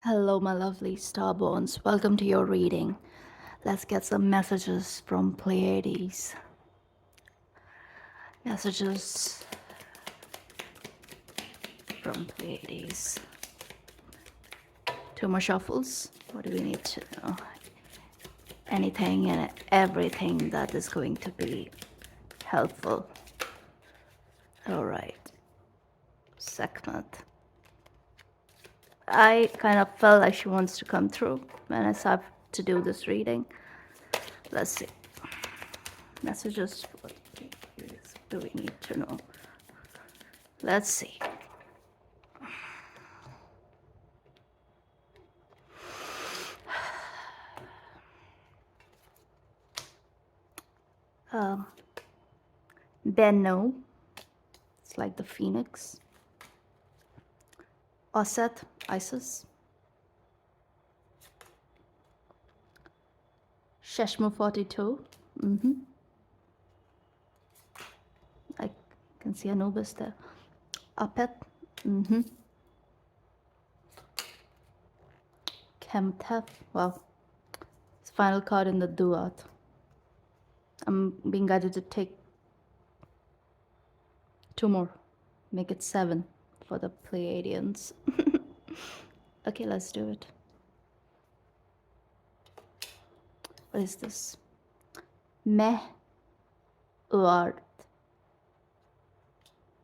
Hello, my lovely starborns. Welcome to your reading. Let's get some messages from Pleiades. Messages from Pleiades. Two more shuffles. What do we need to know? Anything and everything that is going to be helpful. All right. Sekhmet. I kind of felt like she wants to come through when I started to do this reading. Let's see. Messages. What do we need to know? Let's see. Benno, it's like the phoenix. Osset, Isis. Sheshmu 42. I can see Anubis there. Apet. Kemtep. Wow. It's final card in the Duat. I'm being guided to take two more. Make it 7 for the Pleiadians. Okay, let's do it. What is this? Meh Uart.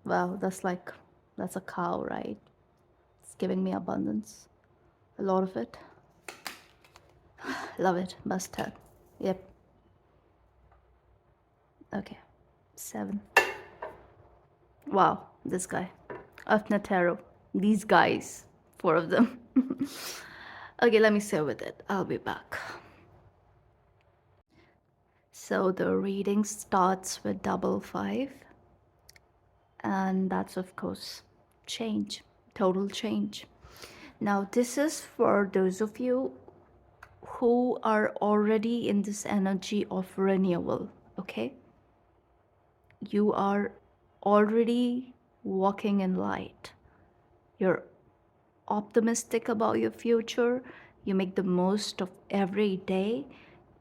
Wow, that's a cow, right? It's giving me abundance. A lot of it. Love it. Must have. Yep. Okay. 7. Wow, this guy. Afna Tarot. These guys. 4 of them. Okay, let me sit with it. I'll be back. So the reading starts with 555. And that's, of course, change. Total change. Now, this is for those of you who are already in this energy of renewal, okay? You are already walking in light. You're optimistic about your future. You make the most of every day.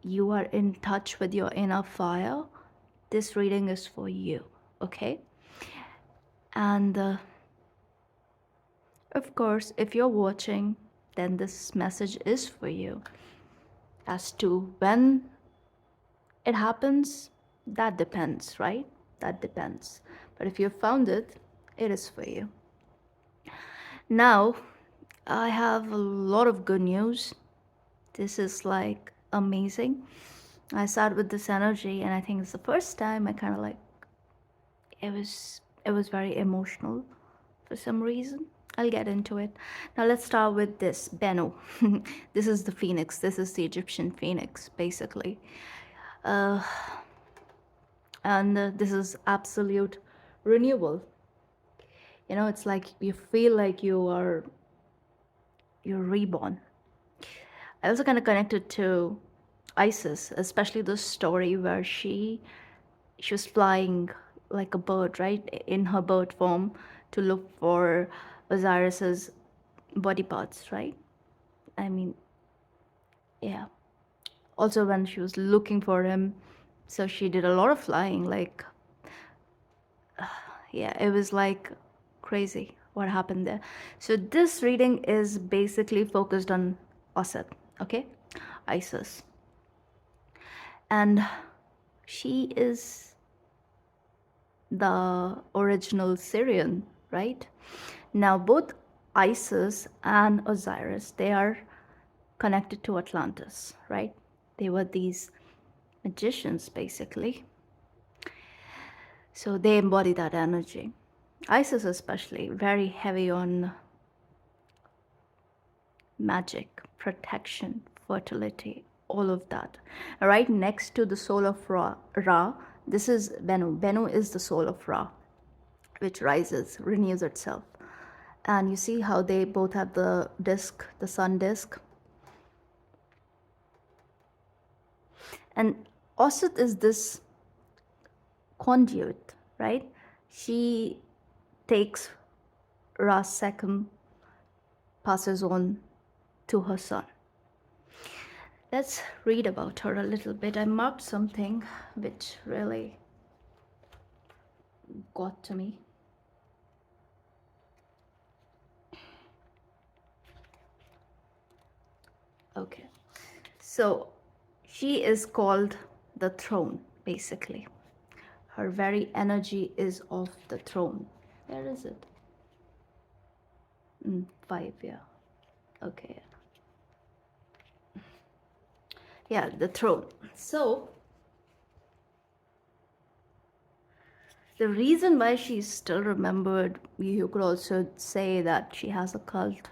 You are in touch with your inner fire. This reading is for you, okay? And of course, if you're watching, then this message is for you. As to when it happens, that depends, right? That depends. But if you found it, it is for you. Now, I have a lot of good news. This is like amazing. I started with this energy, and I think it's the first time I kind of like it was very emotional for some reason. I'll get into it. Now let's start with this Bennu. This is the phoenix. This is the Egyptian phoenix, basically. And this is absolute renewal. You know, it's like you feel like you're reborn. I also kind of connected to Isis, especially the story where she was flying like a bird, right, in her bird form to look for Osiris's body parts, right? I mean, yeah. Also, when she was looking for him, so she did a lot of flying. Like, yeah, it was like crazy what happened there. So this reading is basically focused on Osset, okay, Isis, and she is the original Syrian, right? Now both Isis and Osiris, they are connected to Atlantis, right? They were these magicians basically. So they embody that energy. Isis especially, very heavy on magic, protection, fertility, all of that. Right next to the soul of Ra, this is Bennu. Bennu is the soul of Ra, which rises, renews itself. And you see how they both have the disk, the sun disk. And Osset is this conduit, right? She takes Ra's Sekhem, passes on to her son. Let's read about her a little bit. I marked something which really got to me. Okay. So she is called the throne, basically. Her very energy is of the throne. Where is it? 5, yeah. Okay. Yeah, the throne. So the reason why she's still remembered, you could also say that she has a cult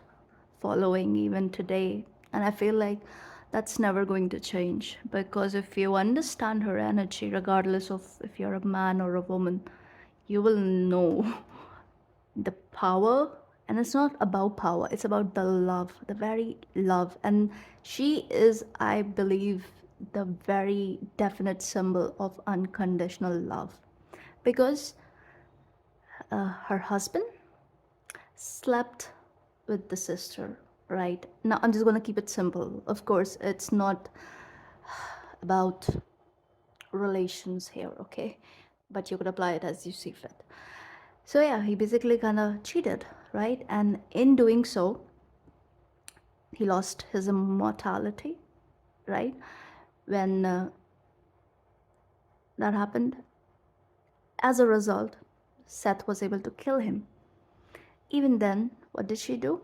following even today. And I feel like that's never going to change, because if you understand her energy, regardless of if you're a man or a woman, you will know the power. And it's not about power, it's about the love, the very love. And she is, I believe, the very definite symbol of unconditional love, because her husband slept with the sister, right? Now, I'm just going to keep it simple. Of course, it's not about relations here, okay? But you could apply it as you see fit. So, yeah, he basically kind of cheated, right? And in doing so, he lost his immortality, right? When that happened, as a result, Seth was able to kill him. Even then, what did she do?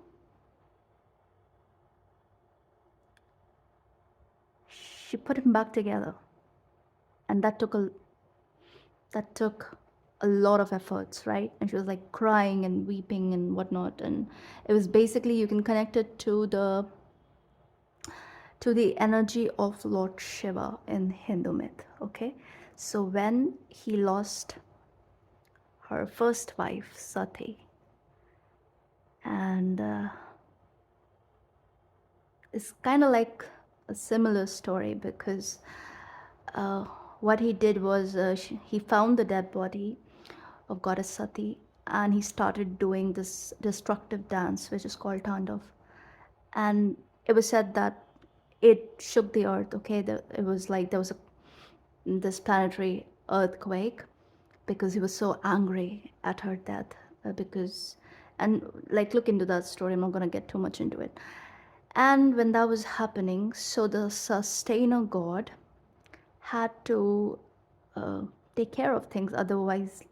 She put him back together. And that took a lot of efforts, right? And she was like crying and weeping and whatnot. And it was basically, you can connect it to the energy of Lord Shiva in Hindu myth. Okay, so when he lost her first wife Sati, and it's kind of like a similar story, because uh, what he did was he found the dead body of goddess Sati, and he started doing this destructive dance which is called Tandav. And it was said that it shook the earth. Okay, it was like there was this planetary earthquake, because he was so angry at her death. Because, and like, look into that story, I'm not going to get too much into it. And when that was happening, so the sustainer god had to uh, take care of things, otherwise,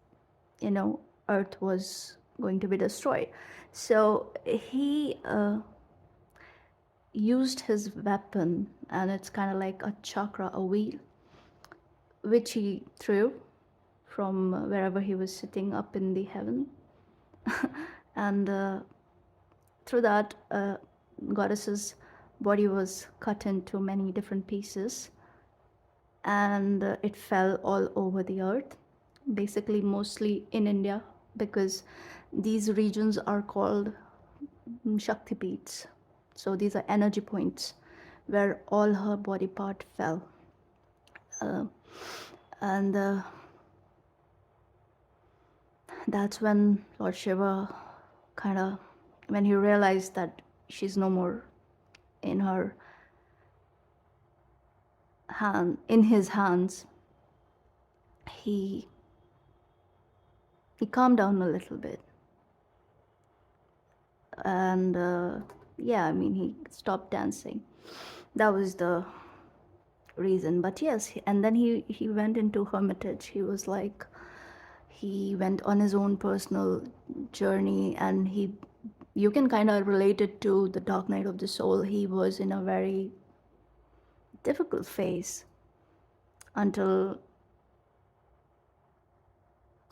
earth was going to be destroyed. So he used his weapon, and it's kind of like a chakra, a wheel, which he threw from wherever he was sitting up in the heaven. And through that, goddess's body was cut into many different pieces, and it fell all over the earth, basically mostly in India, because these regions are called Shakti beats. So these are energy points where all her body part fell. And that's when Lord Shiva kind of, when he realized that she's no more in her hand, in his hands, he calmed down a little bit. And yeah, I mean, he stopped dancing. That was the reason. But yes, and then he went into hermitage. He was like, he went on his own personal journey, and you can kind of relate it to the dark night of the soul. He was in a very difficult phase until,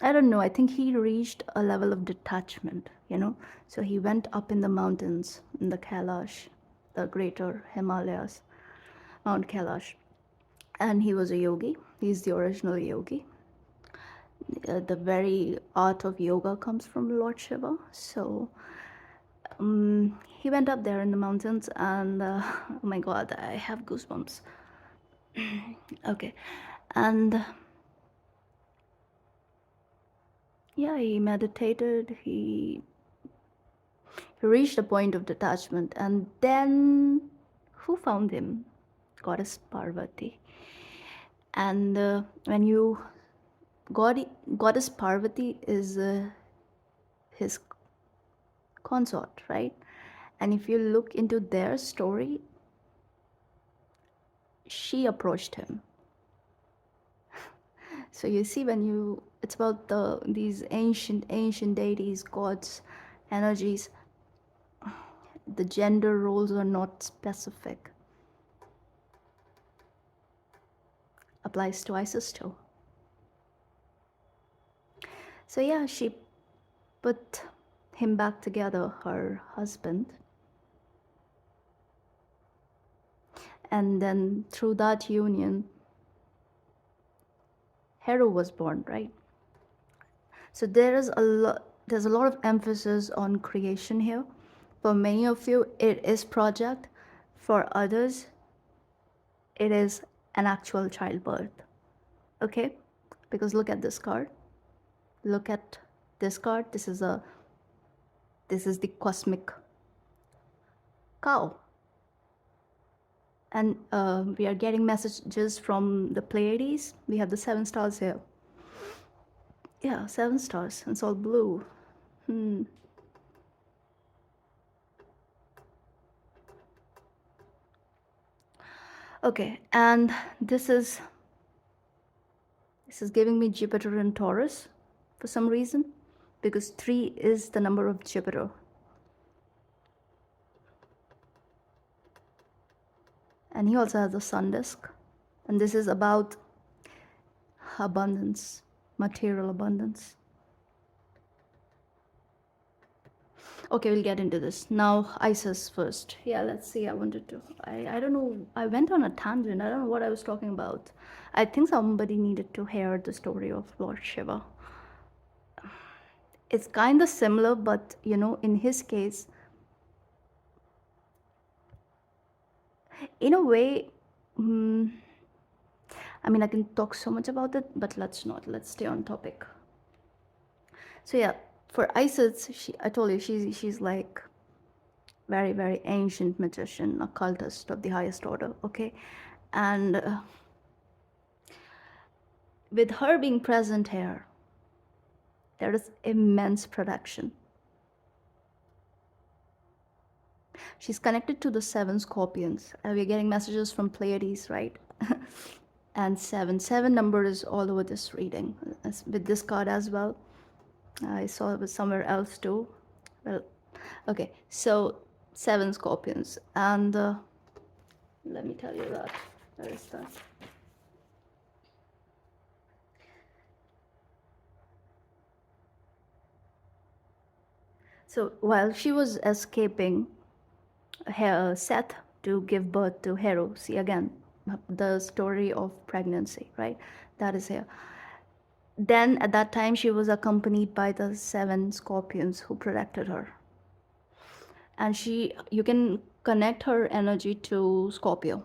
I don't know, I think he reached a level of detachment. So he went up in the mountains, in the Kailash, the greater Himalayas, Mount Kailash. And he was a yogi. He's the original yogi. The very art of yoga comes from Lord Shiva. So he went up there in the mountains, and oh my god, I have goosebumps. Okay. And yeah, he meditated. He He reached a point of detachment, and then who found him? Goddess Parvati. And when you God, Goddess Parvati is his consort, right? And if you look into their story, she approached him. So you see, when you, it's about these ancient deities, gods, energies. The gender roles are not specific. Applies to Isis too. So yeah, she put him back together, her husband. And then through that union, Hero was born, right? So there's a lot of emphasis on creation here. For many of you, it is project. For others, it is an actual childbirth. Okay? Because look at this card. Look at this card. This is the cosmic cow. And we are getting messages from the Pleiades. We have the 7 stars here. Yeah, 7 stars. It's all blue. Okay, and this is giving me Jupiter in Taurus for some reason, because 3 is the number of Jupiter. And he also has a sun disk. And this is about abundance, material abundance. Okay, we'll get into this. Now, Isis first. Yeah, let's see. I don't know. I went on a tangent. I don't know what I was talking about. I think somebody needed to hear the story of Lord Shiva. It's kind of similar, but in his case, in a way, I mean, I can talk so much about it, but let's not. Let's stay on topic. So yeah, for Isis, I told you, she's like very, very ancient magician, occultist of the highest order, okay? And with her being present here, there is immense protection. She's connected to the 7 scorpions. We're getting messages from Pleiades, right? And 7 number is all over this reading, with this card as well. I saw it was somewhere else too. Well, okay, so 7 scorpions. And let me tell you that. Where is that? So while she was escaping Seth to give birth to Hero, see again, the story of pregnancy, right? That is here. Then at that time, she was accompanied by the 7 scorpions who protected her. And you can connect her energy to Scorpio,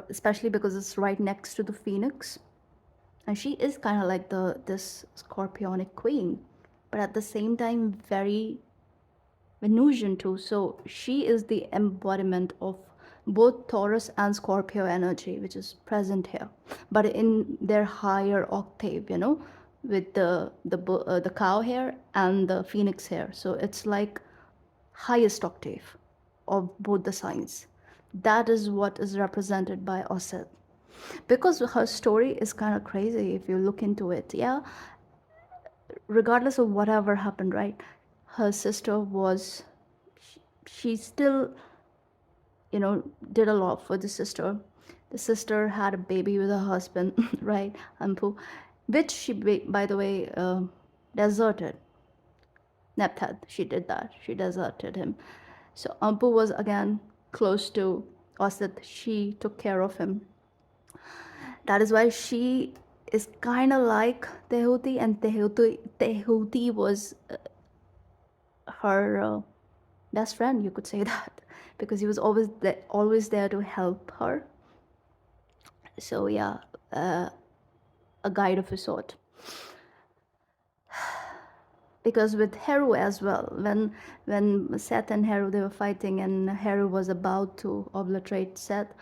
especially because it's right next to the Phoenix. And she is kind of like this scorpionic queen, but at the same time very Venusian too. So she is the embodiment of both Taurus and Scorpio energy, which is present here, but in their higher octave, with the cow hair and the phoenix hair. So it's like highest octave of both the signs. That is what is represented by Osset. Because her story is kind of crazy if you look into it. Yeah, regardless of whatever happened, right? Her sister was, she still, did a lot for the sister. The sister had a baby with her husband, right? Ampu, which she, by the way, deserted. Nepthad, she did that. She deserted him. So Ampu was again close to Osset. She took care of him. That is why she is kind of like Tehuti, and Tehuti was her best friend, you could say that, because he was always there to help her. So yeah, a guide of a sort. because with Heru as well, when Seth and Heru, they were fighting, and Heru was about to obliterate Seth,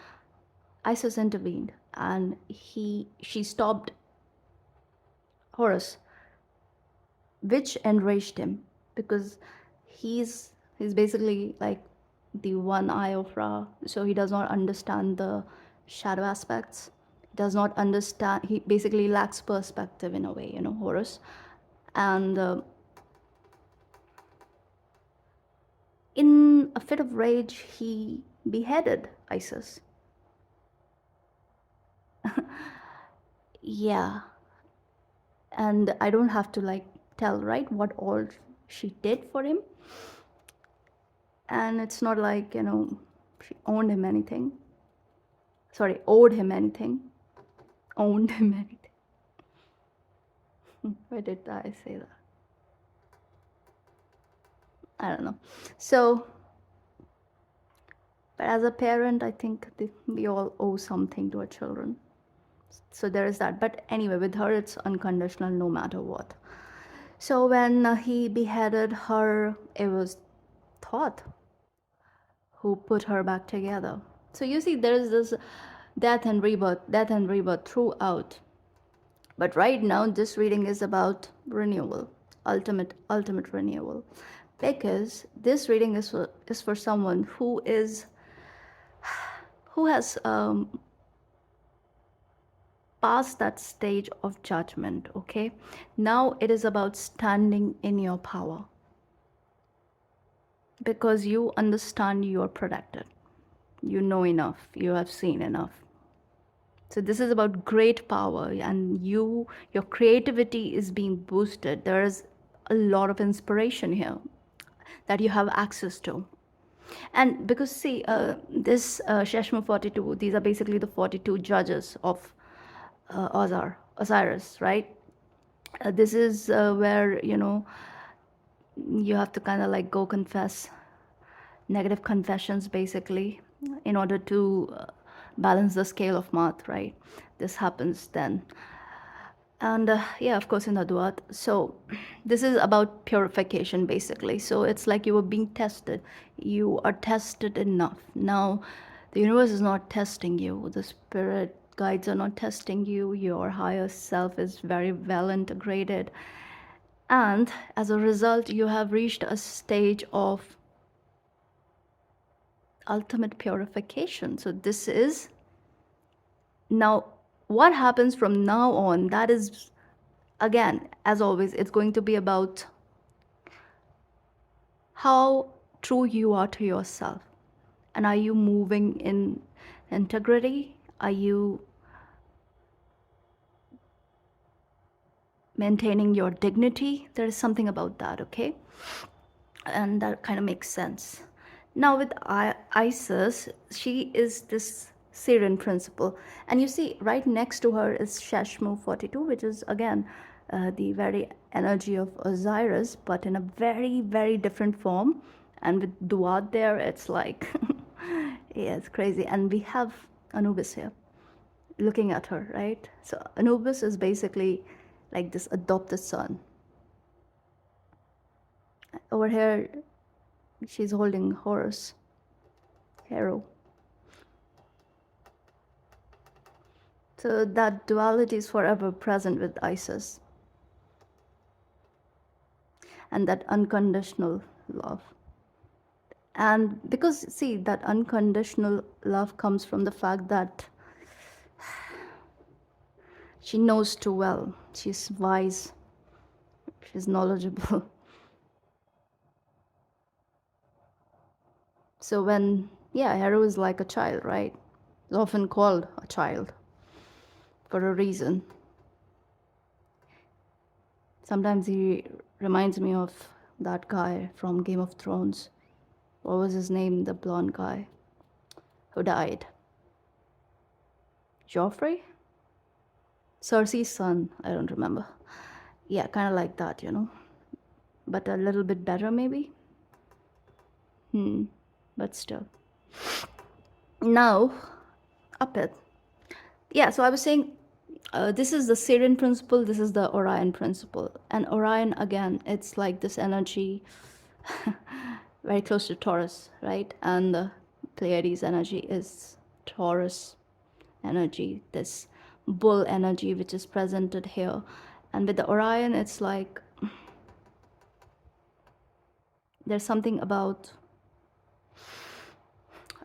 Isis intervened, and she stopped Horus, which enraged him, because he's basically like the one eye of Ra, so he does not understand the shadow aspects. He does not understand. He basically lacks perspective in a way, Horus, and in a fit of rage, he beheaded Isis. Yeah, and I don't have to like tell, right, what all she did for him. And it's not like, she owned him anything. Sorry, owed him anything. Owned him anything. Why did I say that? I don't know. So, but as a parent, I think we all owe something to our children. So there is that. But anyway, with her, it's unconditional no matter what. So when he beheaded her, it was Thoth who put her back together. So you see, there is this death and rebirth throughout. But right now, this reading is about renewal, ultimate renewal, because this reading is for someone who has passed that stage of judgment. Okay, now it is about standing in your power, because you understand you are protected. You know enough. You have seen enough. So this is about great power, and your creativity is being boosted. There is a lot of inspiration here that you have access to. And because see, this Sheshma 42, these are basically the 42 judges of Osiris, right? This is where, you have to kind of like go confess negative confessions, basically, in order to balance the scale of math, right? This happens then. And yeah, of course, in the Duat. So this is about purification, basically. So it's like you were being tested. You are tested enough. Now, the universe is not testing you. The spirit guides are not testing you. Your higher self is very well integrated. And as a result, you have reached a stage of ultimate purification. So this is now what happens from now on. That is, again, as always, it's going to be about how true you are to yourself. And are you moving in integrity? Are you maintaining your dignity? There is something about that, okay? And that kind of makes sense. Now with Isis, she is this Syrian principle. And you see, right next to her is Sheshmu 42, which is again the very energy of Osiris, but in a very, very different form. And with Duat there, it's like, yeah, it's crazy. And we have Anubis here looking at her, right? So Anubis is basically like this adopted son. Over here, she's holding Horus, Hero. So that duality is forever present with Isis. And that unconditional love. And because, see, that unconditional love comes from the fact that she knows too well. She's wise. She's knowledgeable. So when, yeah, Hero is like a child, right? It's often called a child for a reason. Sometimes he reminds me of that guy from Game of Thrones. What was his name? The blonde guy who died. Joffrey? Cersei's son. I don't remember. Yeah, kind of like that, But a little bit better, maybe? But still. Now, up it. Yeah, so I was saying This is the Syrian principle, this is the Orion principle. And Orion, again, it's like this energy very close to Taurus, right? And the Pleiades energy is Taurus energy, this bull energy which is presented here. And with the Orion, it's like there's something about,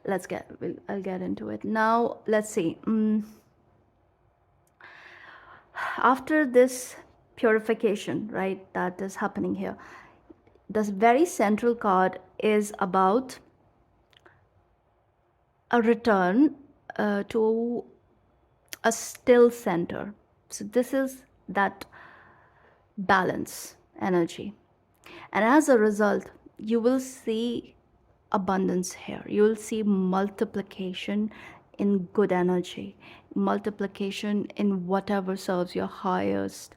I'll get into it. Now, let's see. After this purification, right, that is happening here, this very central card is about a return to a still center. So this is that balance energy. And as a result, you will see abundance here. You will see multiplication in good energy, multiplication in whatever serves your highest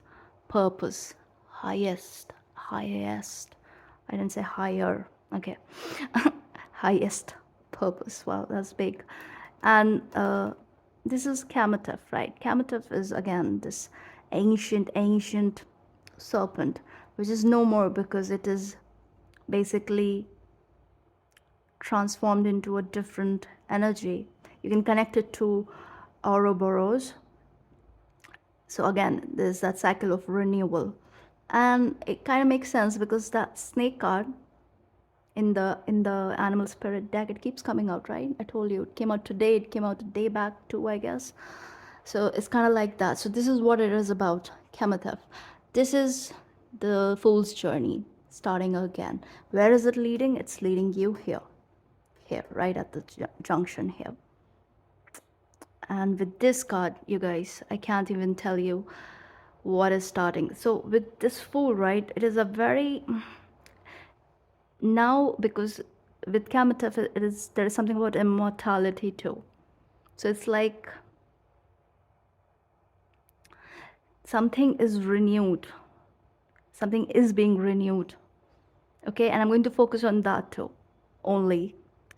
purpose. Highest. I didn't say higher. Okay. Highest purpose. Wow, that's big. And this is Kamatef, right? Kamatef is again this ancient serpent, which is no more because it is basically transformed into a different energy. You can connect it to Ouroboros. So again, there's that cycle of renewal. And it kind of makes sense because that snake card in the animal spirit deck, it keeps coming out, right? I told you it came out today, it came out a day back too, I guess. So it's kind of like that. So this is what it is about, Kamatef. This is the fool's journey, starting again. Where is it leading? It's leading you here, right at the junction here. And with this card, you guys, I can't even tell you what is starting. So with this fool, right, it is a very, now because with Kamatef, there is something about immortality too. So it's like something is renewed, something is being renewed. Okay, and I'm going to focus on that too. Only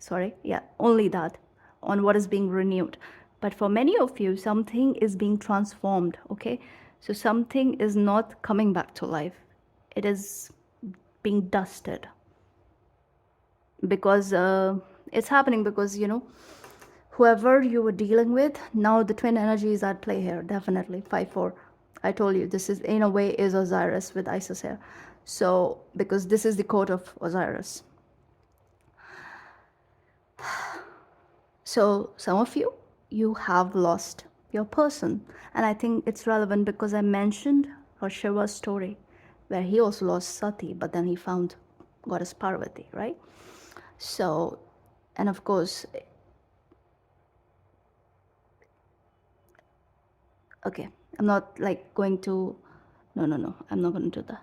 that, on what is being renewed. But for many of you, something is being transformed. Okay, so something is not coming back to life, it is being dusted, because it's happening because, you know, whoever you were dealing with, now the twin energy is at play here. Definitely 5-4. I told you this is, in a way, is Osiris with Isis here. So because this is the court of Osiris. So some of you have lost your person. And I think it's relevant because I mentioned Shiva's story, where he also lost Sati, but then he found goddess Parvati, right? So, and of course, okay, I'm not like going to, no, I'm not going to do that.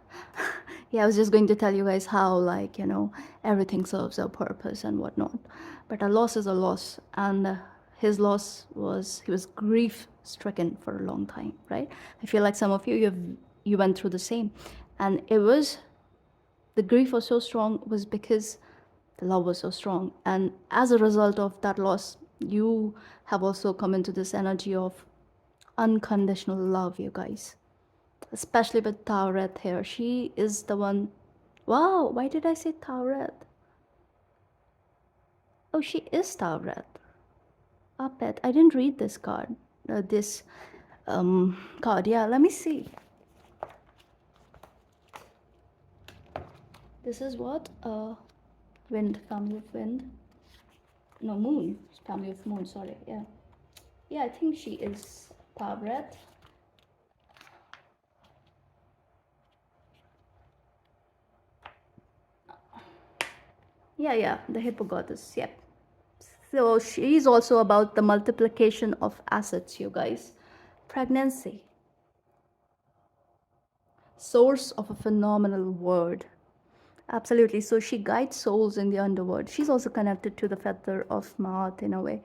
Yeah, I was just going to tell you guys how, like, you know, everything serves a purpose and whatnot. But a loss is a loss. And his loss was, he was grief stricken for a long time, right? I feel like some of you went through the same. And it was, the grief was so strong was because the love was so strong. And as a result of that loss, you have also come into this energy of unconditional love, you guys. Especially with Tauret here. She is the one. Wow, why did I say Tauret? Oh, she is Tauret. Apet. I didn't read this card. This card. Yeah, let me see. This is what? Wind, family of wind. No, moon. Family of moon, sorry. Yeah. Yeah, I think she is Tauret. Yeah, the hippo goddess. Yep. So she's also about the multiplication of assets, you guys. Pregnancy. Source of a phenomenal word. Absolutely. So she guides souls in the underworld. She's also connected to the feather of Ma'at in a way.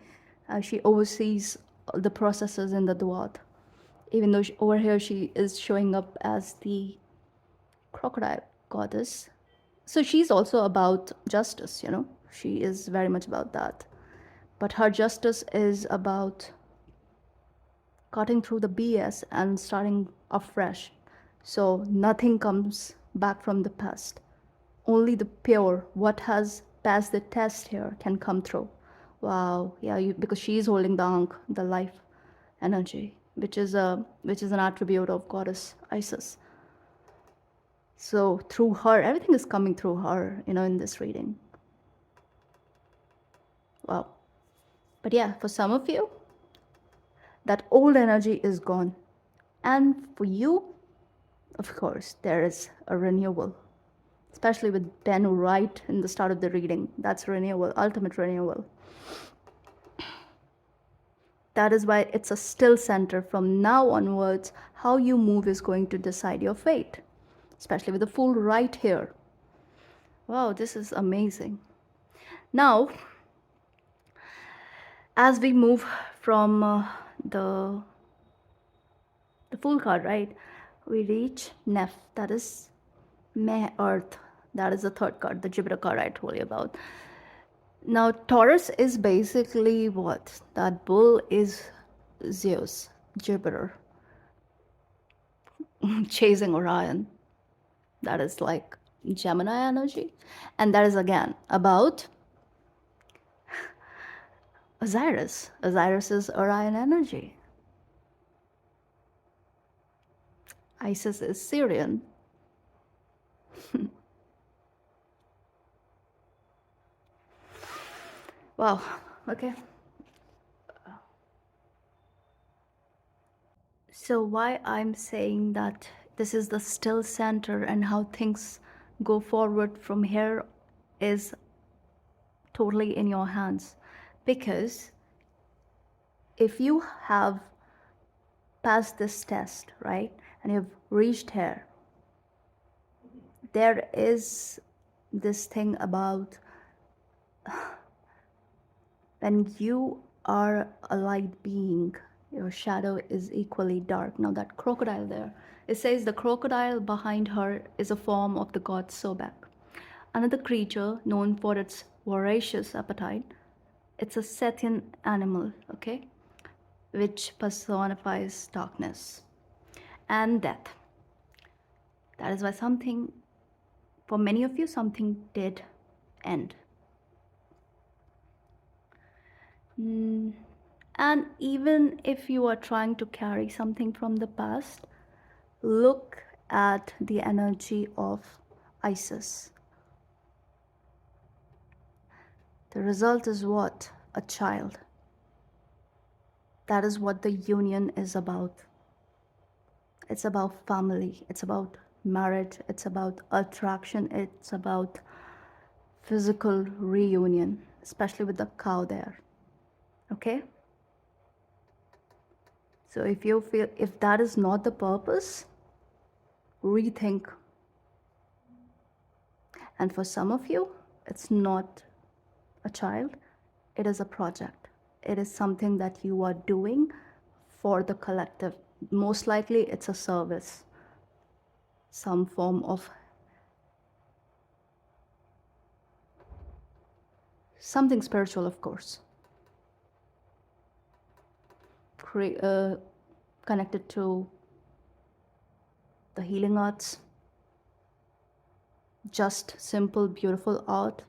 She oversees the processes in the Duat. Even though over here she is showing up as the crocodile goddess. So she's also about justice, you know. She is very much about that. But her justice is about cutting through the BS and starting afresh. So nothing comes back from the past. Only the pure, what has passed the test here, can come through. Wow, yeah, because she's holding the Ankh, the life energy, which is an attribute of goddess Isis. So through her, everything is coming through her, in this reading. Wow. But yeah, for some of you, that old energy is gone. And for you, of course, there is a renewal, especially with Bennu right in the start of the reading. That's renewal, ultimate renewal. That is why it's a still center. From now onwards, how you move is going to decide your fate, especially with the Fool right here. Wow, this is amazing. Now, as we move from the Fool card, right, we reach Neph, that is Meh, Earth. That is the third card, the Jupiter card I told you about. Now, Taurus is basically what? That bull is Zeus, Jupiter, chasing Orion. That is like Gemini energy. And that is again about Osiris. Osiris is Orion energy. Isis is Syrian. Wow, okay. So why I'm saying that this is the still center and how things go forward from here is totally in your hands. Because if you have passed this test, right, and you've reached here, there is this thing about when you are a light being, your shadow is equally dark. Now that crocodile there, it says the crocodile behind her is a form of the god Sobek, another creature known for its voracious appetite. It's a Sethian animal, okay, which personifies darkness and death. That is why for many of you, something did end. And even if you are trying to carry something from the past, look at the energy of Isis. The result is what? A child. That is what the union is about. It's about family. It's about marriage. It's about attraction. It's about physical reunion, especially with the cow there. Okay? So if you feel, if that is not the purpose, rethink. And for some of you, it's not a child, it is a project. It is something that you are doing for the collective. Most likely it's a service, some form of something spiritual, of course, connected to the healing arts, just simple, beautiful art,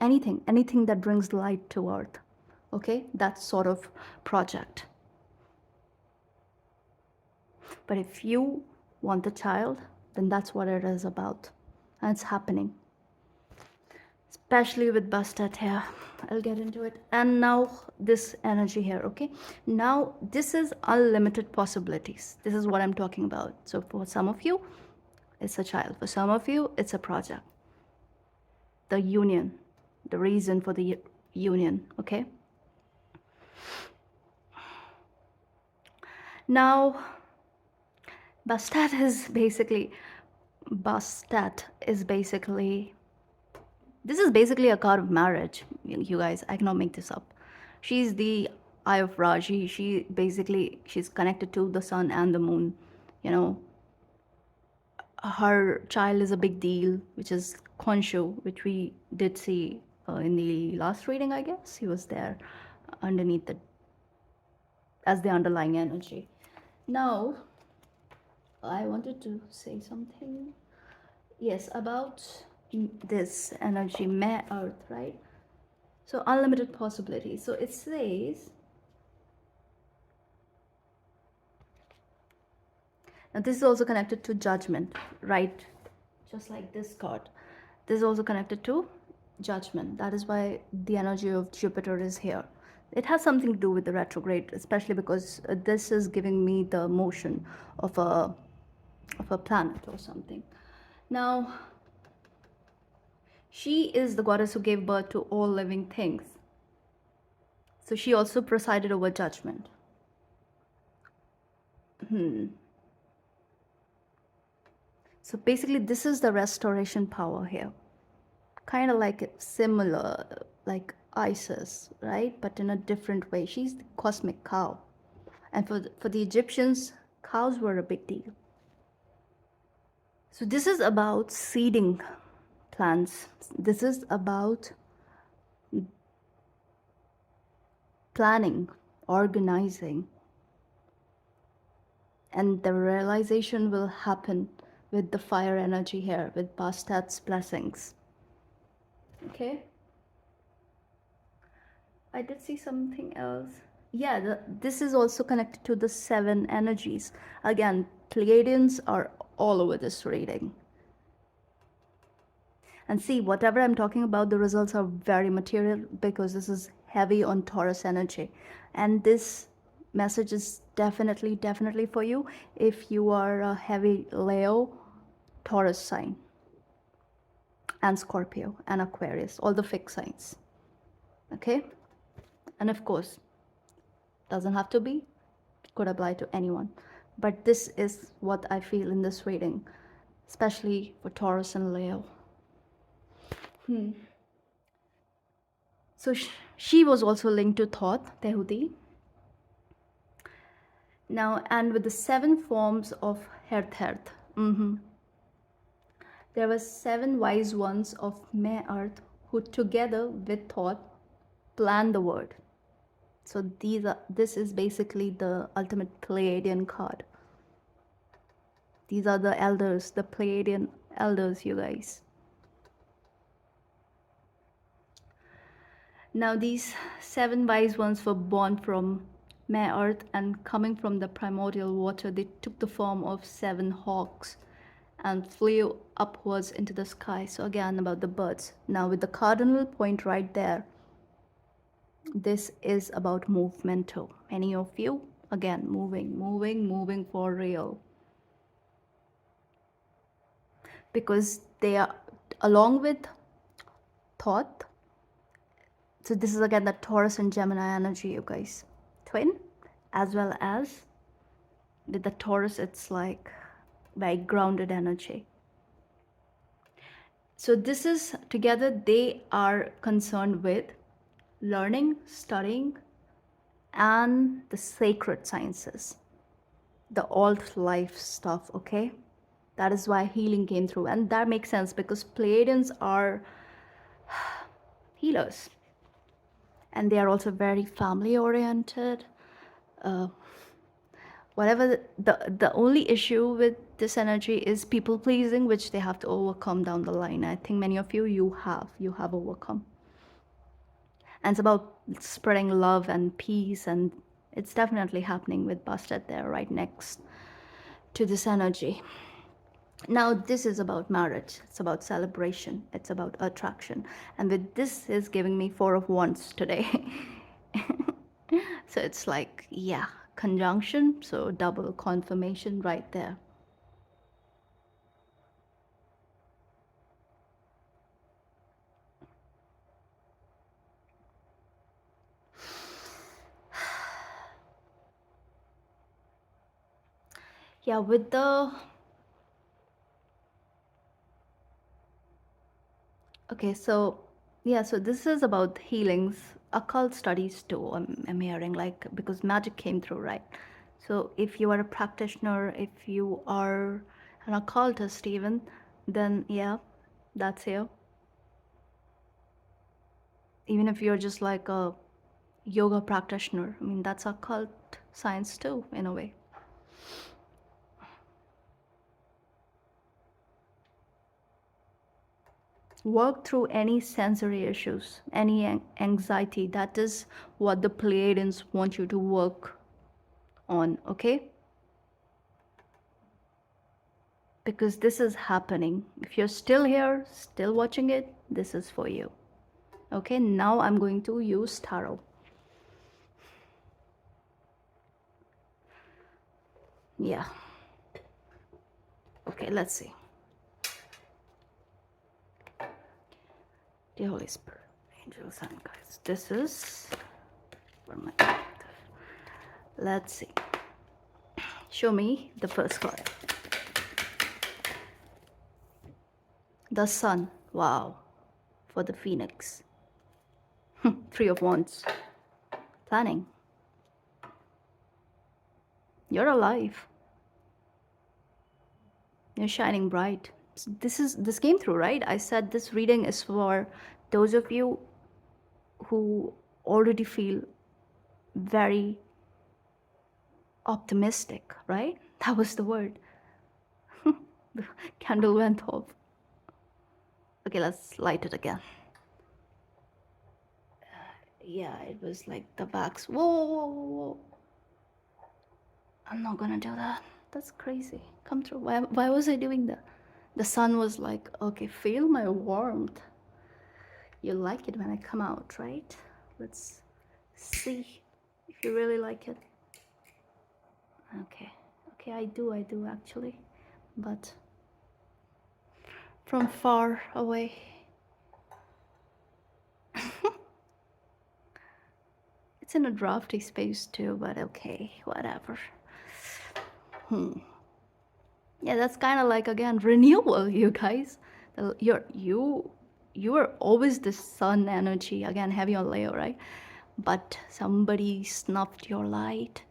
anything that brings light to earth. Okay, that sort of project. But if you want a child, then that's what it is about, and it's happening, especially with Bastet here. I'll get into it. And now this energy here, okay, now this is unlimited possibilities. This is what I'm talking about. So for some of you, it's a child. For some of you, it's a project, the union, the reason for the union. Okay, now Bastet is basically this is basically a card of marriage, you guys. I cannot make this up. She's the Eye of Ra. She's connected to the sun and the moon. Her child is a big deal, which is Khonshu, which we did see in the last reading, I guess. He was there underneath the as the underlying energy. Now, I wanted to say something. Yes, about this energy, May Earth, right? So, unlimited possibilities. So, it says, now this is also connected to judgment, right? Just like this card. This is also connected to judgment. That is why the energy of Jupiter is here. It has something to do with the retrograde, especially because this is giving me the motion of a planet or something. Now, she is the goddess who gave birth to all living things. So she also presided over judgment. So basically, this is the restoration power here. Kind of like similar, like Isis, right? But in a different way. She's the cosmic cow. And for the Egyptians, cows were a big deal. So this is about seeding plants. This is about planning, organizing. And the realization will happen with the fire energy here, with Bastat's blessings. Okay? I did see something else. Yeah, this is also connected to the 7 energies. Again, Pleiadians are all over this reading. And see, whatever I'm talking about, the results are very material because this is heavy on Taurus energy. And this message is definitely for you if you are a heavy Leo, Taurus sign, and Scorpio, and Aquarius, all the fixed signs. Okay? And of course, doesn't have to be, could apply to anyone. But this is what I feel in this reading, especially for Taurus and Leo. So she was also linked to Thoth, Tehuti. Now, and with the 7 forms of Herth. There were 7 wise ones of May Earth who together with Thoth planned the world. So this is basically the ultimate Pleiadian card. These are the elders, the Pleiadian elders, you guys. Now these 7 wise ones were born from May Earth, and coming from the primordial water, they took the form of 7 hawks and flew upwards into the sky. So again, about the birds. Now with the cardinal point right there, this is about movement too. Many of you, again, moving for real. Because they are, along with Thoth, so this is again the Taurus and Gemini energy, you guys. Twin, as well as with the Taurus, it's like very grounded energy. So this is together, they are concerned with learning, studying, and the sacred sciences, the alt life stuff, okay? That is why healing came through. And that makes sense because Pleiadians are healers. And they are also very family oriented. Whatever the only issue with this energy is people pleasing, which they have to overcome down the line. I think many of you have overcome. And it's about spreading love and peace, and it's definitely happening with Bastet there right next to this energy. Now this is about marriage, it's about celebration, it's about attraction, and with this is giving me 4 of Wands today. So it's like, yeah, conjunction, so double confirmation right there. Yeah, with the, okay, so yeah, so this is about healings, occult studies too. I'm hearing, like, because magic came through, right? So if you are a practitioner, if you are an occultist even, then yeah, that's here. Even if you're just like a, yoga practitioner. I mean, that's occult science too, in a way. Work through any sensory issues, any anxiety. That is what the Pleiadians want you to work on, okay? Because this is happening. If you're still here, still watching it, this is for you. Okay, now I'm going to use tarot. Yeah. Okay, let's see. Dear Holy Spirit, angels and guides. This is for my collective. Let's see. Show me the first card. The Sun. Wow. For the Phoenix. Three of Wands. Planning. You're alive. You're shining bright. This came through, right? I said this reading is for those of you who already feel very optimistic, right? That was the word. The candle went off. Okay, let's light it again. Yeah, it was like the wax. Whoa, whoa, whoa, whoa. I'm not gonna do that. That's crazy. Come through. Why was I doing that? The sun was like, okay, feel my warmth. You like it when I come out, right? Let's see if you really like it. Okay. Okay, I do actually. But from far away. It's in a drafty space too, but okay, whatever. Yeah, that's kind of like, again, renewal, you guys. You are always the sun energy, again, heavy on Leo, right? But somebody snuffed your light.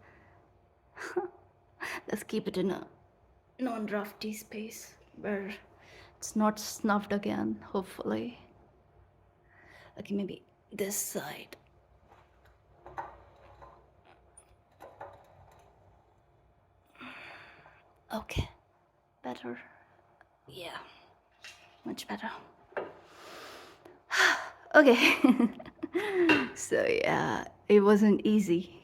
Let's keep it in a non-drafty space where it's not snuffed again, hopefully. Okay, maybe this side. Okay, better. Yeah, much better. Okay. So yeah, it wasn't easy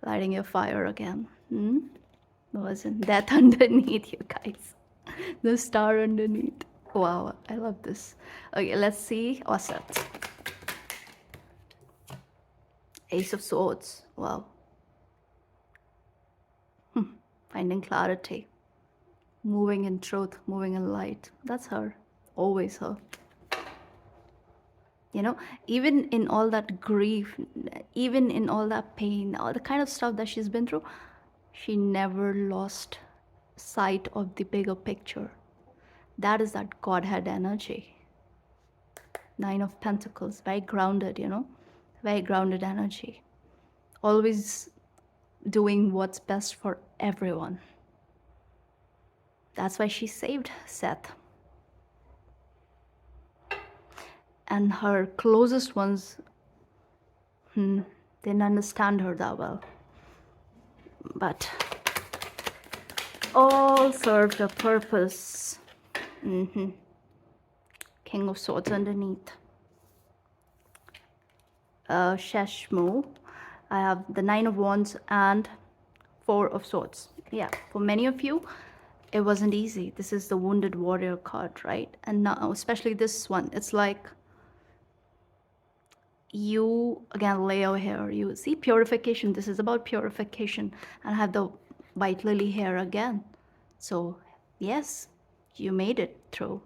lighting your fire again. It wasn't. That underneath, you guys. The star underneath. Wow, I love this. Okay, let's see what's that. Ace of Swords. Wow. Finding clarity. Moving in truth, moving in light. That's her. Always her. You know, even in all that grief, even in all that pain, all the kind of stuff that she's been through, she never lost sight of the bigger picture. That is that Godhead energy. Nine of Pentacles, very grounded, you know, very grounded energy. Always doing what's best for everyone. That's why she saved Seth. And her closest ones didn't understand her that well. But all served a purpose. King of Swords underneath. Sheshmo. I have the Nine of Wands and Four of Swords. Yeah, for many of you, it wasn't easy. This is the Wounded Warrior card, right? And now, especially this one, it's like you, again, Leo here, you see purification. This is about purification. And I have the White Lily here again. So, yes, you made it through.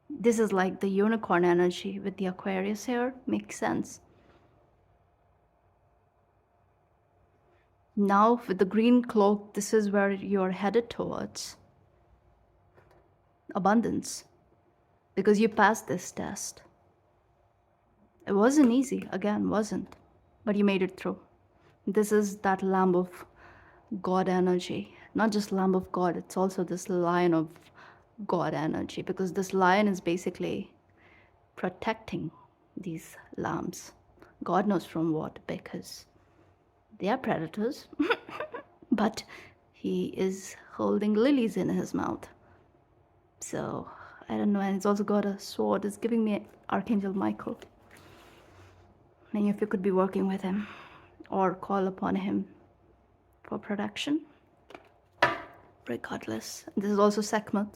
This is like the unicorn energy with the Aquarius here. Makes sense. Now with the green cloak, this is where you're headed towards. Abundance. Because you passed this test. It wasn't easy, again, wasn't. But you made it through. This is that Lamb of God energy. Not just Lamb of God, it's also this Lion of God energy. Because this lion is basically protecting these lambs. God knows from what, because they are predators. But he is holding lilies in his mouth. So I don't know. And he's also got a sword. It's giving me Archangel Michael. Many of you could be working with him or call upon him for protection. Regardless. This is also Sekhmet.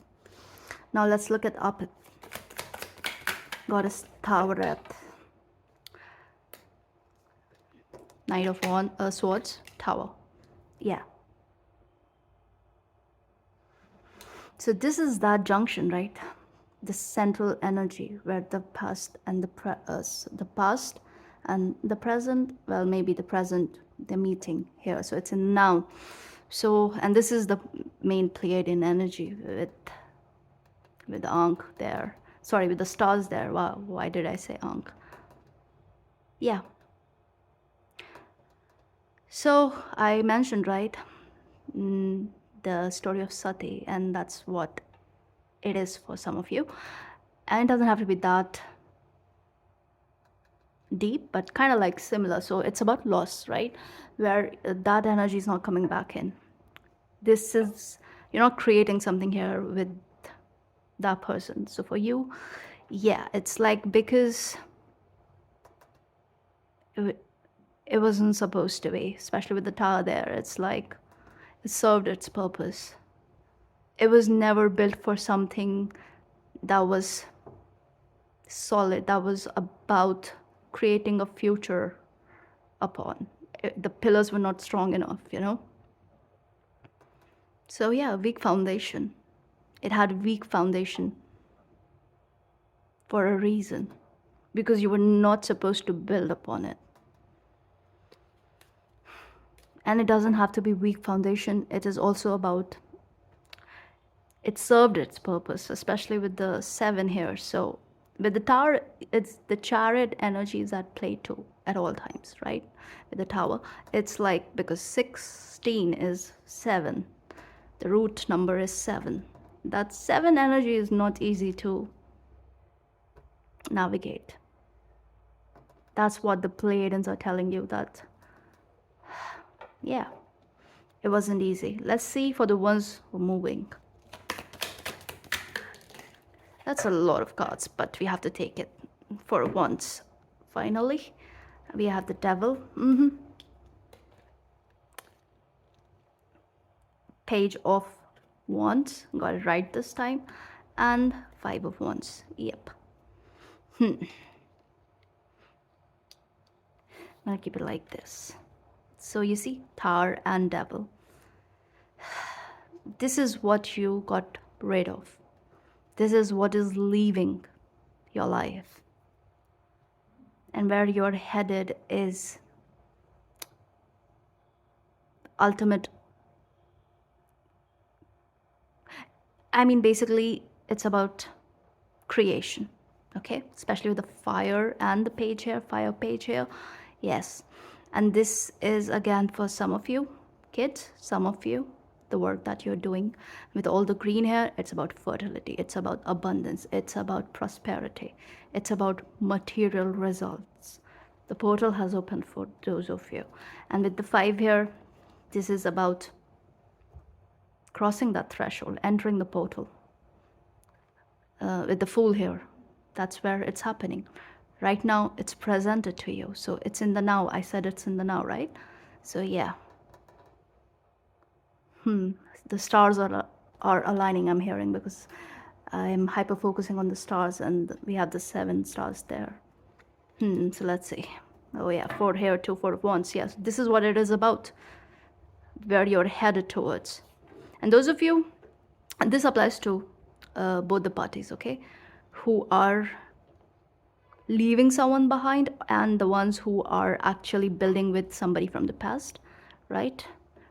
Now let's look at Apit. Goddess Taweret. Knight of Swords, Tower. Yeah. So this is that junction, right? The central energy where the past and the past and the present, well, maybe the present, they're meeting here. So it's in now. So, and this is the main Pleiadian energy with Ankh there. Sorry, with the stars there. Wow, why did I say Ankh? Yeah. So I mentioned, right, the story of Sati, and that's what it is for some of you. And it doesn't have to be that deep, but kind of like similar. So it's about loss, right? Where that energy is not coming back in. This is, you're not creating something here with that person. So for you, yeah, it's like because it wasn't supposed to be, especially with the tower there. It's like it served its purpose. It was never built for something that was solid, that was about creating a future upon. The pillars were not strong enough, you know? So yeah, weak foundation. It had weak foundation for a reason, because you were not supposed to build upon it. And it doesn't have to be weak foundation. It is also about, it served its purpose, especially with the 7 here. So with the tower, it's the chariot energy is at play too at all times, right? With the tower, it's like, because 16 is 7, the root number is 7. That 7 energy is not easy to navigate. That's what the Pleiadians are telling you, that yeah, it wasn't easy. Let's see for the ones who are moving. That's a lot of cards, but we have to take it for once. Finally, we have the Devil. Page of Wands, got it right this time, and 5 of Wands. Yep. I'm gonna keep it like this. So you see, Tower and Devil. This is what you got rid of. This is what is leaving your life. And where you're headed is ultimate. I mean, basically, it's about creation, okay? Especially with the fire and the page here, fire page here. Yes. And this is, again, for some of you, kids, some of you, the work that you're doing with all the green here, it's about fertility, it's about abundance, it's about prosperity, it's about material results. The portal has opened for those of you. And with the 5 here, this is about crossing that threshold, entering the portal. With the Fool here, that's where it's happening. Right now, it's presented to you. So it's in the now. I said it's in the now, right? So yeah. The stars are aligning, I'm hearing, because I'm hyper-focusing on the stars, and we have the 7 stars there. So let's see. Oh yeah, 4 here, 2, 4 of Wands. Yes, this is what it is about, where you're headed towards. And those of you, and this applies to both the parties, okay, who are leaving someone behind and the ones who are actually building with somebody from the past, right?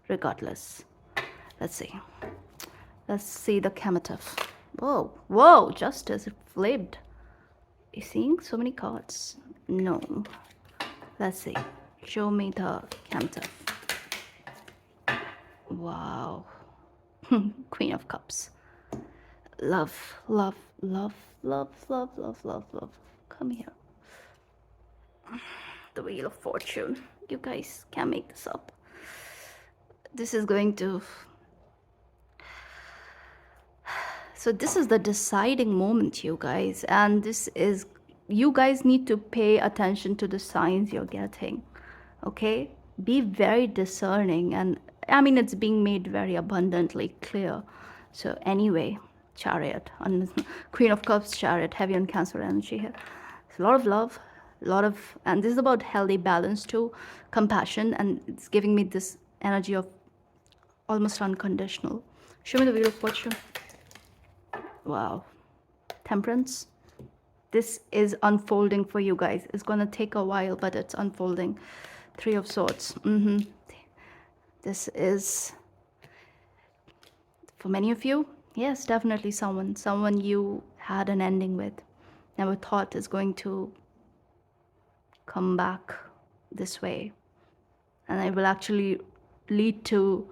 Regardless. Let's see. Let's see the Kamatov. Whoa, whoa, Justice, it flipped. You seeing so many cards? No. Let's see. Show me the Kamatov. Wow. Queen of Cups. Love, love, love, love, love, love, love, love. Come here. the Wheel of Fortune. You guys can't make this up. This is going to... So this is the deciding moment, you guys. And this is... You guys need to pay attention to the signs you're getting. Okay? Be very discerning. And I mean, it's being made very abundantly clear. So anyway, Chariot. On Queen of Cups, Chariot. Heavy on Cancer energy here. It's a lot of love. A lot of... And this is about healthy balance too. Compassion. And it's giving me this energy of almost unconditional. Show me the Wheel of Fortune. Wow. Temperance. This is unfolding for you guys. It's gonna take a while, but it's unfolding. Three of Swords. This is, for many of you, yes, definitely someone you had an ending with, never thought is going to come back this way, and it will actually lead to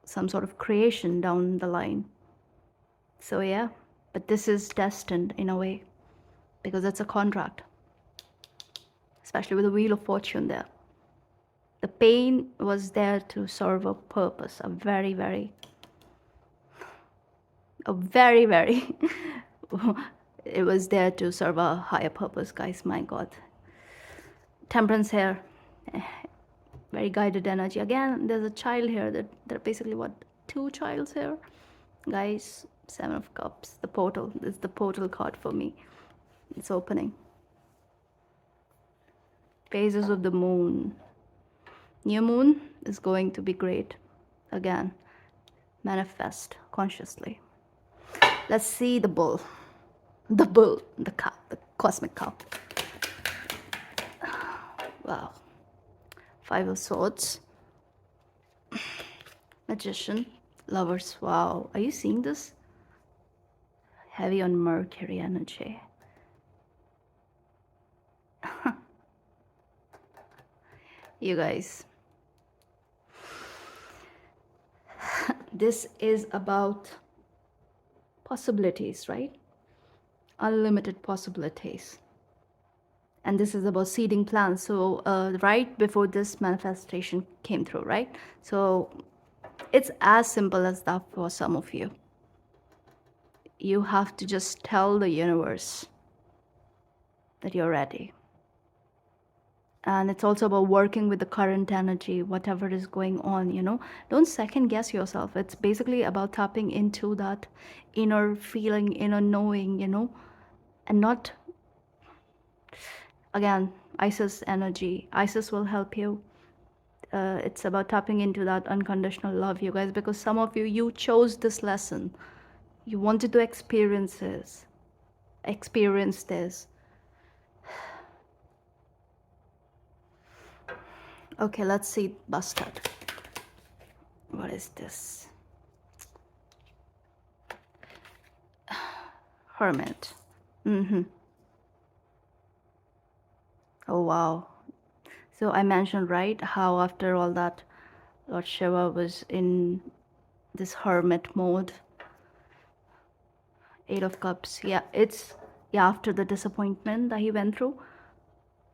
some sort of creation down the line. So yeah, but this is destined in a way, because it's a contract, especially with the Wheel of Fortune there. The pain was there to serve a purpose, a very, very it was there to serve a higher purpose, guys. My God. Temperance here. Very guided energy. Again, there's a child here. There are basically, what, two childs here? Guys, Seven of Cups. The portal. This is the portal card for me. It's opening. Phases of the moon. New moon is going to be great. Again, manifest consciously. Let's see the bull. The bull, the cow, the cosmic cow. Wow. Five of Swords. Magician. Lovers. Wow. Are you seeing this? Heavy on Mercury energy. You guys. This is about possibilities, right? Unlimited possibilities. And this is about seeding plans. So right before this manifestation came through, right? So it's as simple as that for some of you. You have to just tell the universe that you're ready. And it's also about working with the current energy, whatever is going on, you know. Don't second guess yourself. It's basically about tapping into that inner feeling, inner knowing, you know, and not, again, Isis energy. Isis will help you. It's about tapping into that unconditional love, you guys, because some of you, you chose this lesson. You wanted to experience this. Okay, let's see Bastard. What is this? Hermit. Oh, wow. So I mentioned, right, how after all that, Lord Shiva was in this hermit mode. Eight of Cups. Yeah, it's, yeah, after the disappointment that he went through,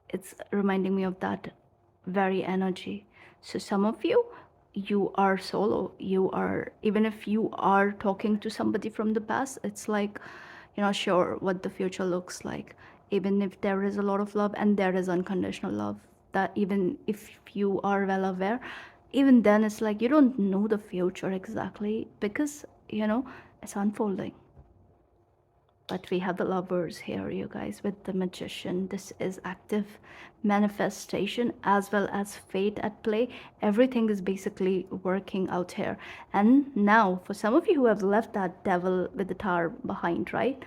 it's reminding me of that very energy. So some of you, you are solo. You are, even if you are talking to somebody from the past, it's like you're not sure what the future looks like. Even if there is a lot of love and there is unconditional love, that even if you are well aware, even then it's like you don't know the future exactly, because, you know, it's unfolding. But we have the Lovers here, you guys, with the Magician. This is active manifestation as well as fate at play. Everything is basically working out here. And now, for some of you who have left that Devil with the Tower behind, right?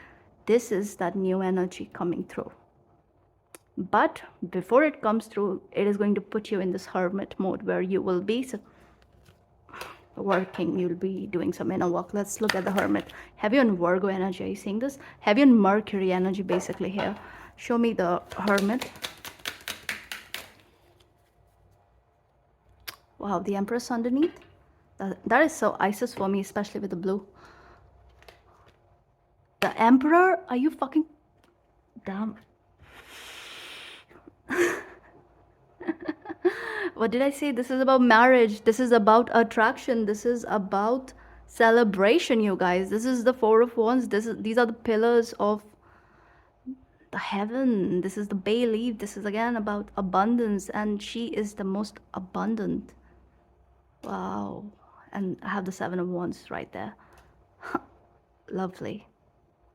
This is that new energy coming through. But before it comes through, it is going to put you in this hermit mode where you will be working, you'll be doing some inner work. Let's look at the Hermit. Heavy on Virgo energy. Are you seeing this? Heavy on Mercury energy basically here. Show me the Hermit. Wow, the Empress underneath. That is so Isis for me, especially with the blue. The Emperor. Are you fucking damn? What did I say? This is about marriage. This is about attraction. This is about celebration, you guys. This is the Four of Wands. These are the pillars of the heaven. This is the bay leaf. This is again about abundance, and she is the most abundant. Wow. And I have the Seven of Wands right there. Lovely.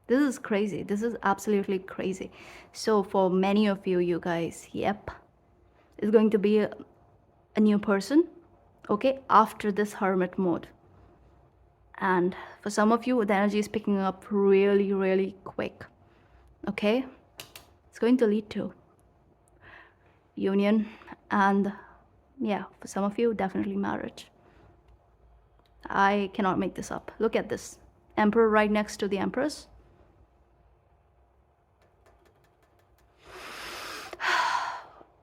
This is crazy. This is absolutely crazy. So for many of you, you guys, yep, it's going to be a new person, okay, after this hermit mode. And for some of you, the energy is picking up really, really quick, okay? It's going to lead to union, and yeah, for some of you, definitely marriage. I cannot make this up. Look at this. Emperor right next to the Empress.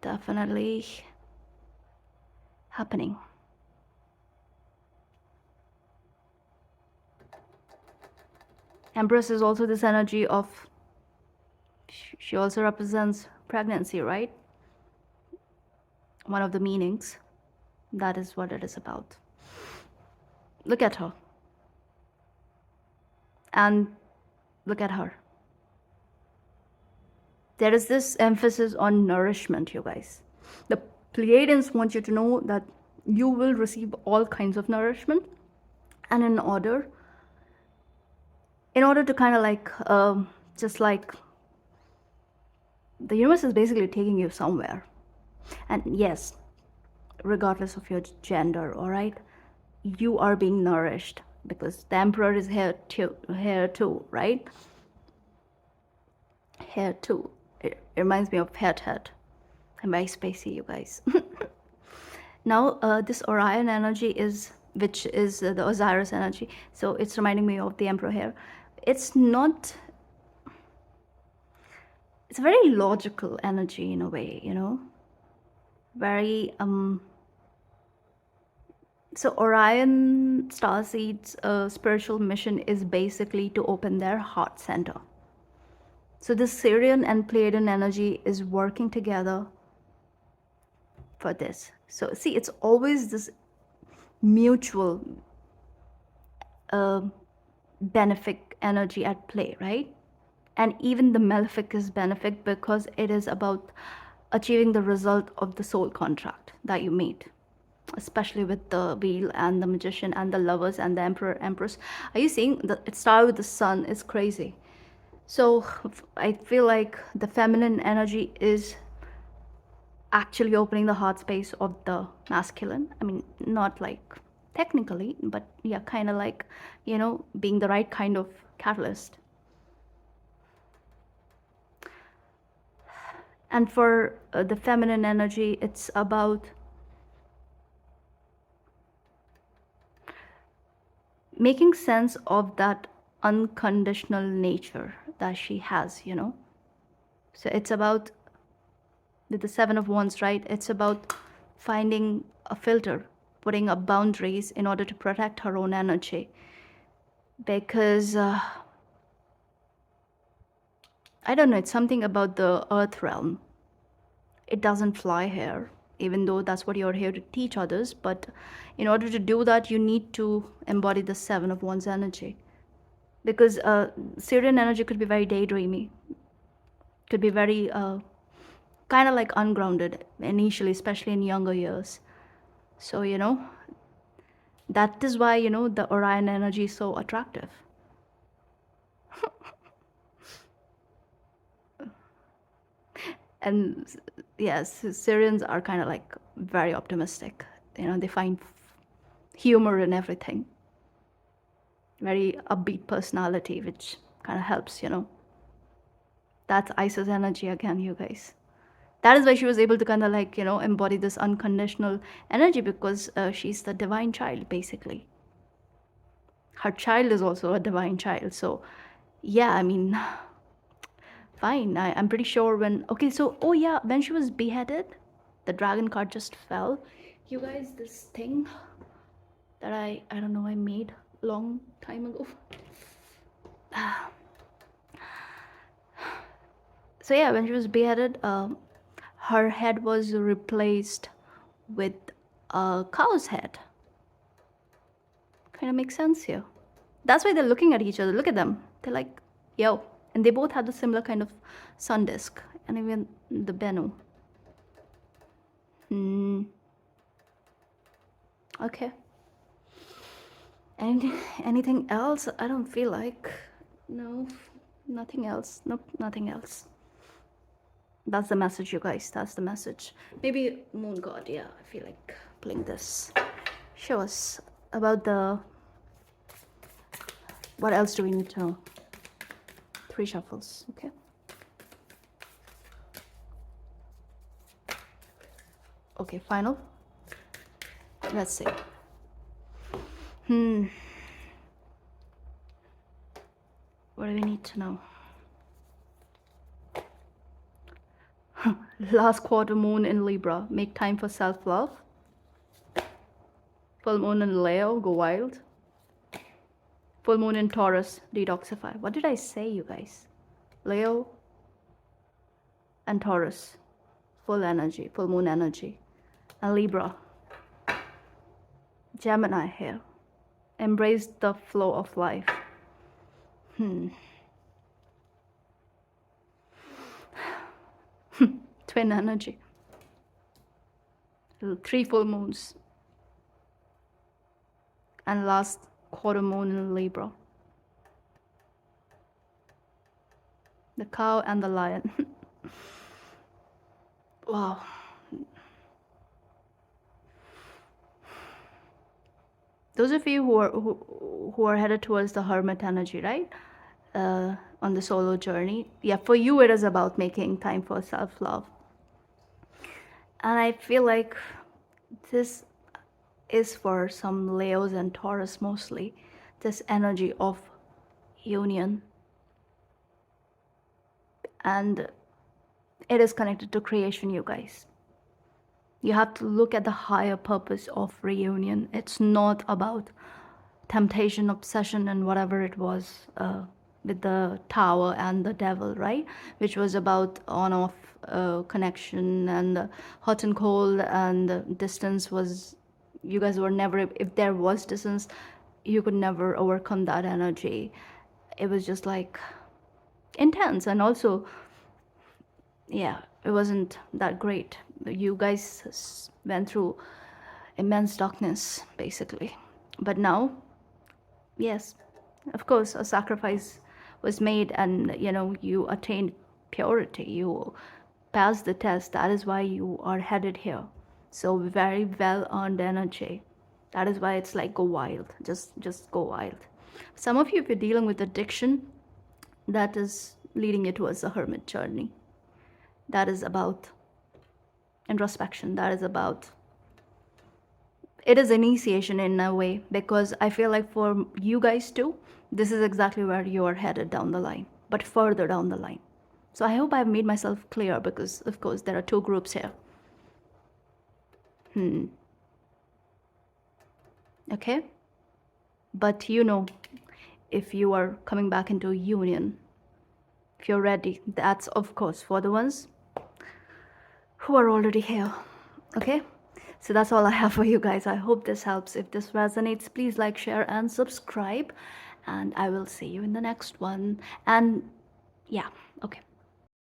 Definitely happening. Empress is also this energy of, she also represents pregnancy, right? One of the meanings. That is what it is about. Look at her. And look at her. There is this emphasis on nourishment, you guys. The Pleiadians want you to know that you will receive all kinds of nourishment, and in order to kind of like, just like the universe is basically taking you somewhere. And yes, regardless of your gender, all right, you are being nourished because the Emperor is here too, right? Here too. It reminds me of head. I'm very spacey, you guys. Now, this Orion energy is, which is the Osiris energy. So it's reminding me of the Emperor here. It's not, it's a very logical energy in a way, you know, very, so Orion starseeds' spiritual mission is basically to open their heart center. So this Syrian and Pleiadian energy is working together for this. So see, it's always this mutual benefic energy at play, right? And even the malefic is benefic because it is about achieving the result of the soul contract that you made, especially with the wheel and the magician and the lovers and the emperor, empress. Are you seeing that it started with the sun? It's crazy. So I feel like the feminine energy is actually opening the heart space of the masculine. I mean, not like technically, but yeah, kind of like, you know, being the right kind of catalyst. And for the feminine energy, it's about making sense of that unconditional nature that she has, you know. So it's about, with the Seven of Wands, right? It's about finding a filter, putting up boundaries in order to protect her own energy. Because, I don't know, it's something about the earth realm. It doesn't fly here, even though that's what you're here to teach others. But in order to do that, you need to embody the Seven of Wands energy. Because Syrian energy could be very daydreamy, could be very kind of like ungrounded initially, especially in younger years. So, you know, that is why, you know, the Orion energy is so attractive. And yes, Syrians are kind of like very optimistic. You know, they find humor in everything. Very upbeat personality, which kind of helps, you know. That's Isis energy again, you guys. That is why she was able to kind of like, you know, embody this unconditional energy, because she's the divine child, basically. Her child is also a divine child. So, yeah, I mean, fine. I'm pretty sure when, okay, so, oh yeah, when she was beheaded, the dragon card just fell. You guys, this thing that I don't know, I made a long time ago. So yeah, when she was beheaded, her head was replaced with a cow's head. Kind of makes sense here. That's why they're looking at each other. Look at them. They're like, yo. And they both have the similar kind of sun disk. And even the Bennu. Okay. And anything else? I don't feel like. No, nothing else. Nope, nothing else. That's the message, you guys. That's the message. Maybe Moon God. Yeah, I feel like playing this. Show us about the... What else do we need to know? 3 shuffles, okay? Okay, final. Let's see. What do we need to know? Last quarter moon in Libra. Make time for self-love. Full moon in Leo. Go wild. Full moon in Taurus. Detoxify. What did I say, you guys? Leo and Taurus. Full energy. Full moon energy. And Libra. Gemini here. Embrace the flow of life. Twin energy. 3 full moons. And last quarter moon in Libra. The cow and the lion. Wow. Those of you who are headed towards the hermit energy, right? On the solo journey. Yeah, for you it is about making time for self-love. And I feel like this is for some Leos and Taurus mostly. This energy of union. And it is connected to creation, you guys. You have to look at the higher purpose of reunion. It's not about temptation, obsession, and whatever it was with the tower and the devil, right? Which was about on-off connection and hot and cold, and distance was, you guys were never, if there was distance, you could never overcome that energy. It was just like intense, and also, yeah, it wasn't that great. You guys went through immense darkness, basically. But now, yes, of course, a sacrifice was made, and you attained purity. You passed the test. That is why you are headed here. So very well earned energy. That is why it's like go wild. Just go wild. Some of you, if you're dealing with addiction, that is leading you towards the hermit journey. That is about introspection. That is about, it is initiation in a way, because I feel like for you guys too, this is exactly where you are headed down the line, but further down the line. So I hope I've made myself clear, because of course there are 2 groups here. Okay? But if you are coming back into union, if you're ready, that's of course for the ones who are already here. Okay? So that's all I have for you guys. I hope this helps. If this resonates, please like, share, and subscribe. And I will see you in the next one. And yeah, okay.